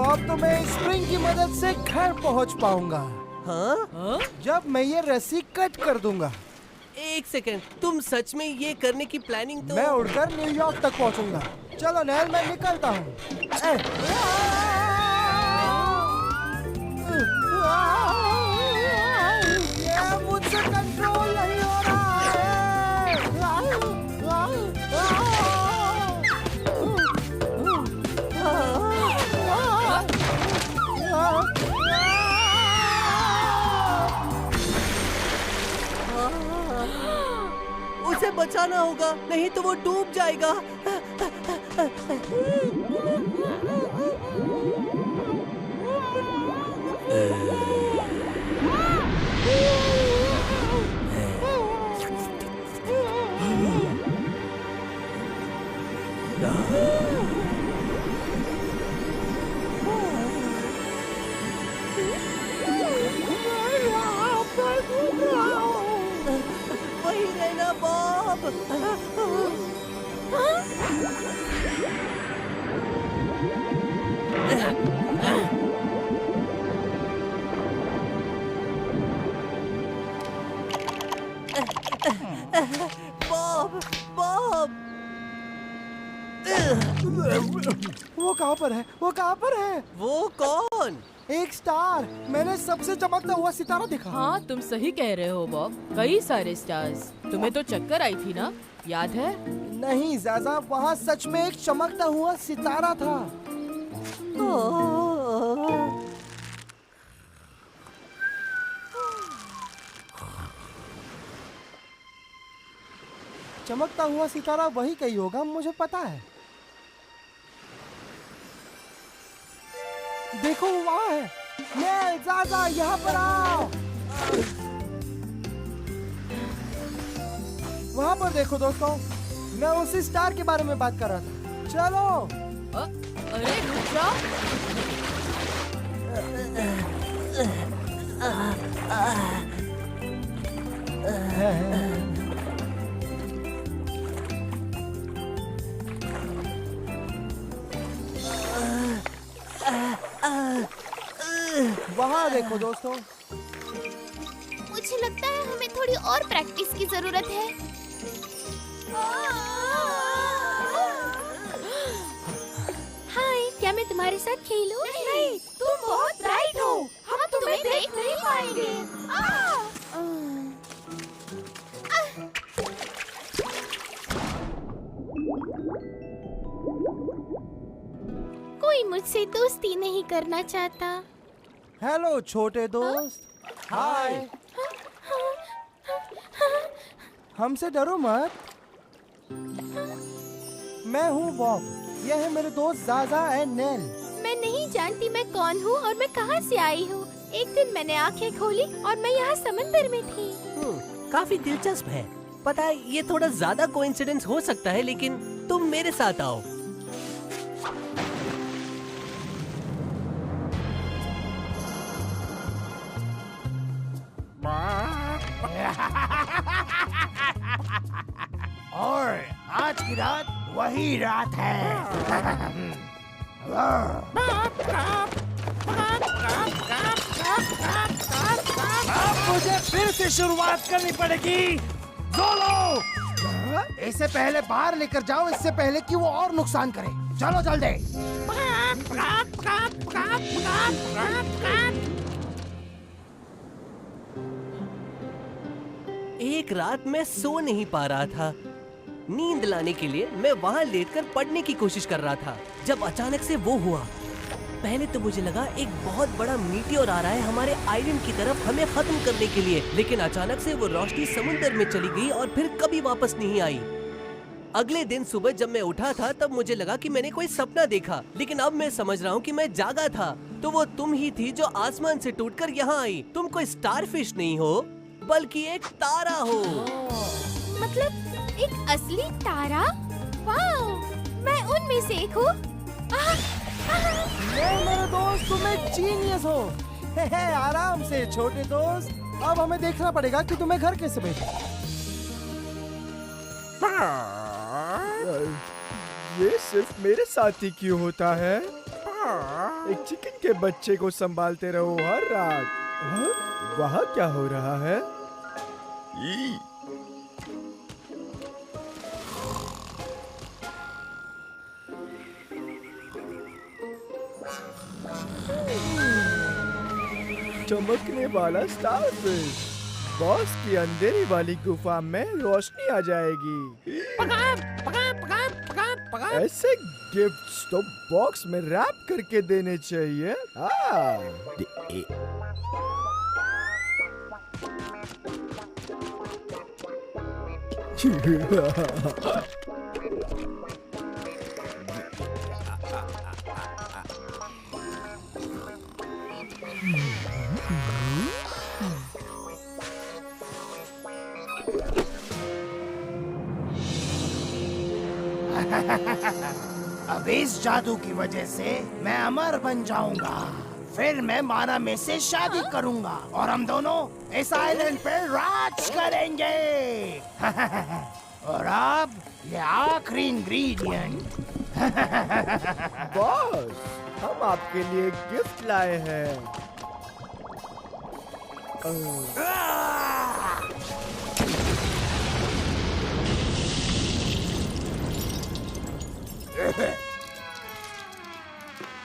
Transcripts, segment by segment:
अब तो मैं स्प्रिंग की मदद से घर पहुंच पाऊंगा। हाँ? जब मैं ये रस्सी कट कर दूंगा। एक सेकंड, तुम सच में ये करने की प्लानिंग तो... मैं उड़कर न्यूयॉर्क तक पहुंचूंगा। चलो नेल, मैं निकलता हूँ। मुझसे कंट्रोल नहीं हो रहा है। उसे बचाना होगा, नहीं तो वो डूब जाएगा। वही रहना बॉब। Bob, Bob. वो कहाँ पर है? वो कहाँ पर है? वो कौन? एक स्टार। मैंने सबसे चमकता हुआ सितारा देखा। हाँ, तुम सही कह रहे हो बॉब। कई सारे स्टार्स। तुम्हें तो चक्कर आई थी ना, याद है? नहीं ज़ाज़ा, वहाँ सच में एक चमकता हुआ सितारा था। चमकता हुआ सितारा वही कहीं होगा, मुझे पता है। देखो वो वहाँ है। नेल, ज़ाज़ा, यहाँ पर आओ। वहाँ पर देखो दोस्तों, मैं उसी स्टार के बारे में बात कर रहा था। चलो। अरे रुक जाओ। वहाँ देखो दोस्तों। मुझे लगता है हमें थोड़ी और प्रैक्टिस की जरूरत है। हाय, क्या मैं तुम्हारे साथ खेलूं? नहीं, तुम बहुत ब्राइट हो। हम तुम्हें देख नहीं पाएंगे। कोई मुझसे दोस्ती नहीं करना चाहता। हेलो छोटे दोस्त। हाय। हमसे डरो मत। मैं हूँ बॉब। यह है मेरे दोस्त ज़ाज़ा एंड नेल। मैं नहीं जानती मैं कौन हूँ और मैं कहाँ से आई हूँ। एक दिन मैंने आंखें खोली और मैं यहाँ समंदर में थी। काफी दिलचस्प है। पता है, ये थोड़ा ज्यादा कोइंसिडेंस हो सकता है, लेकिन तुम मेरे साथ आओ। और आज की रात वही रात है। अब मुझे फिर से शुरुआत करनी पड़ेगी। जोलो! इसे पहले बाहर लेकर जाओ, इससे पहले कि वो और नुकसान करे। चलो जल्दी। एक रात मैं सो नहीं पा रहा था। नींद लाने के लिए मैं वहाँ लेटकर पढ़ने की कोशिश कर रहा था, जब अचानक से वो हुआ। पहले तो मुझे लगा एक बहुत बड़ा मीटियोर आ रहा है हमारे आइलैंड की तरफ हमें खत्म करने के लिए, लेकिन अचानक से वो रोशनी समुद्र में चली गई और फिर कभी वापस नहीं आई। अगले दिन सुबह जब मैं उठा था तब मुझे लगा कि मैंने कोई सपना देखा, लेकिन अब मैं समझ रहा हूँ कि मैं जागा था। तो वो तुम ही थी जो आसमान से टूटकर यहाँ आई। तुम कोई स्टारफिश नहीं हो, बल्कि एक तारा हो। मतलब एक असली तारा? वाओ, मैं उनमें से एक हूँ। मेरे दोस्त, तुम एक जीनियस हो। आराम से छोटे दोस्त। अब हमें देखना पड़ेगा कि तुम्हें घर कैसे भेजें। ये सिर्फ मेरे साथ ही क्यों होता है? एक चिकन के बच्चे को संभालते रहो हर रात। हाँ? वहाँ क्या हो रहा है? ई! चमकने वाला स्टारफिश। बॉस की अंधेरी वाली गुफा में रोशनी आ जाएगी। ऐसे गिफ्ट्स तो बॉक्स में रैप करके देने चाहिए। अब इस जादू की वजह से मैं अमर बन जाऊंगा। फिर मैं माना में से शादी करूंगा और हम दोनों इस आइलैंड पे राज करेंगे। और अब ये आखिरी इंग्रेडिएंट। बॉस, हम आपके लिए गिफ्ट लाए हैं।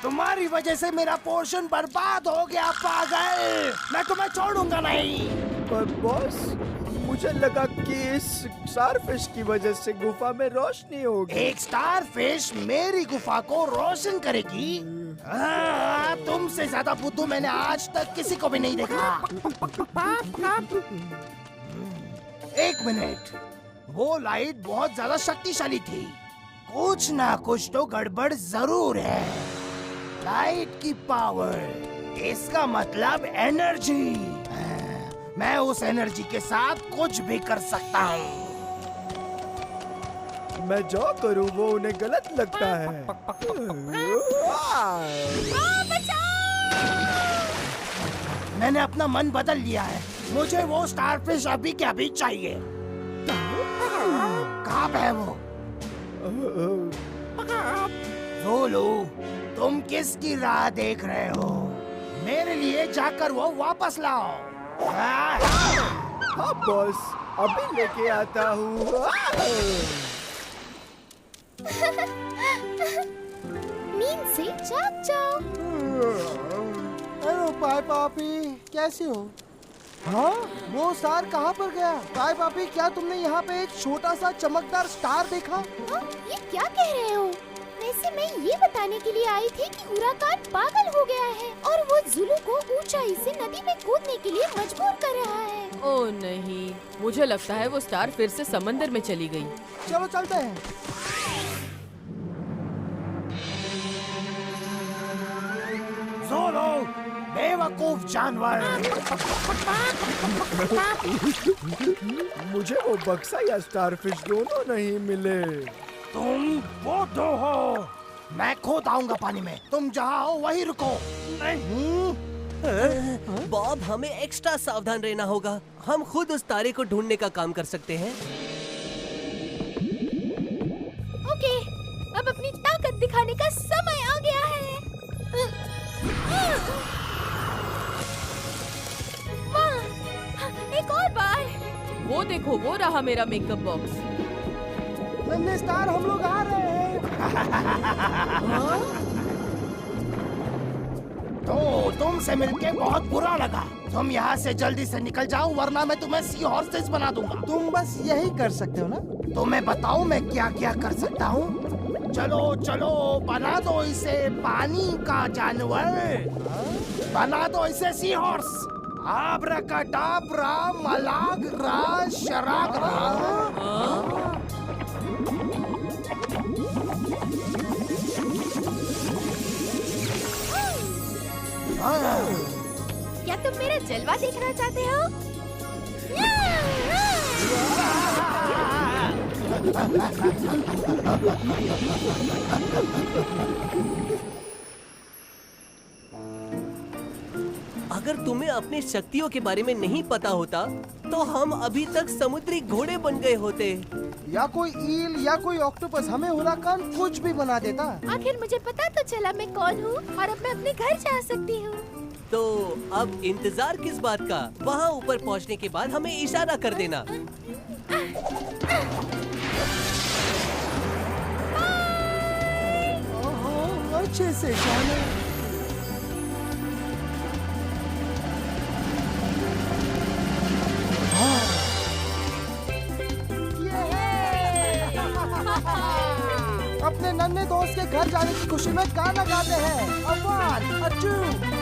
तुम्हारी वजह से मेरा पोर्शन बर्बाद हो गया पागल। मैं तुम्हें छोड़ूंगा नहीं। पर बॉस, मुझे लगा कि इस स्टारफिश की वजह से गुफा में रोशनी होगी। एक स्टारफिश मेरी गुफा को रोशन करेगी? तुमसे ज्यादा बुद्धू मैंने आज तक किसी को भी नहीं देखा। एक मिनट, वो लाइट बहुत ज्यादा शक्तिशाली थी। कुछ ना कुछ तो गड़बड़ जरूर है। लाइट की पावर, इसका मतलब एनर्जी। मैं उस एनर्जी के साथ कुछ भी कर सकता हूँ। मैं जो करूँ वो उन्हें गलत लगता है। मैंने अपना मन बदल लिया है। मुझे वो स्टारफिश अभी के अभी चाहिए। कहाँ पे है वो? जोलो, तुम किसकी राह देख रहे हो? मेरे लिए जाकर वो वापस लाओ। हाँ बॉस, अभी लेके आता हूँ। नींद से जाग जाओ। हेलो पाई पापी, कैसी हो? हाँ, वो स्टार कहाँ पर गया? पाई पापी, क्या तुमने यहाँ पे एक छोटा सा चमकदार स्टार देखा? हाँ, ये क्या कह रहे हो? वैसे मैं ये बताने के लिए आई थी कि हुराकान पागल हो गया है और वो जुलू को ऊंचाई से नदी में कूदने के लिए मजबूर कर रहा है। ओह नहीं, मुझे लगता है वो स्टार फिर से समंदर में चली गई। चलो चलते हैं। जोलो, बेवकूफ जानवर। मुझे वो बक्सा या स्टारफिश दोनों नहीं मिले। तुम वो दो हो। मैं खोद आऊंगा पानी में। तुम जहाँ हो वहीं रुको। नहीं। बॉब, हमें एक्स्ट्रा सावधान रहना होगा। हम खुद उस तारे को ढूंढने का काम कर सकते हैं। ओके, अब अपनी ताकत दिखाने का समय आ गया है। वाह, एक और बार। वो देखो, वो रहा मेरा मेकअप बॉक्स। नन्हे स्टार, हम लोग आ रहे हैं। तो तुमसे मिलके बहुत बुरा लगा। तुम यहाँ से जल्दी से निकल जाओ, वरना मैं तुम्हें सी हॉर्सेस बना दूंगा। तुम बस यही कर सकते हो ना? तुम्हें बताओ मैं क्या क्या कर सकता हूँ। चलो चलो, बना दो इसे पानी का जानवर। बना दो इसे सी हॉर्स। आब्राकाडाब्रा, मलाग्रा, शराग्रा। क्या तुम मेरा जलवा देखना चाहते हो? अगर तुम्हें अपनी शक्तियों के बारे में नहीं पता होता तो हम अभी तक समुद्री घोड़े बन गए होते। या कोई ईल या कोई ऑक्टोपस हमें हुराकान कुछ भी बना देता। आखिर मुझे पता तो चला मैं कौन हूँ और अब मैं अपने घर जा सकती हूँ। तो अब इंतजार किस बात का? वहाँ ऊपर पहुँचने के बाद हमें इशारा कर देना। ओहो, अच्छे से जाने। अपने नन्हे दोस्त के घर जाने की खुशी में गाना गाते हैं। 1, 2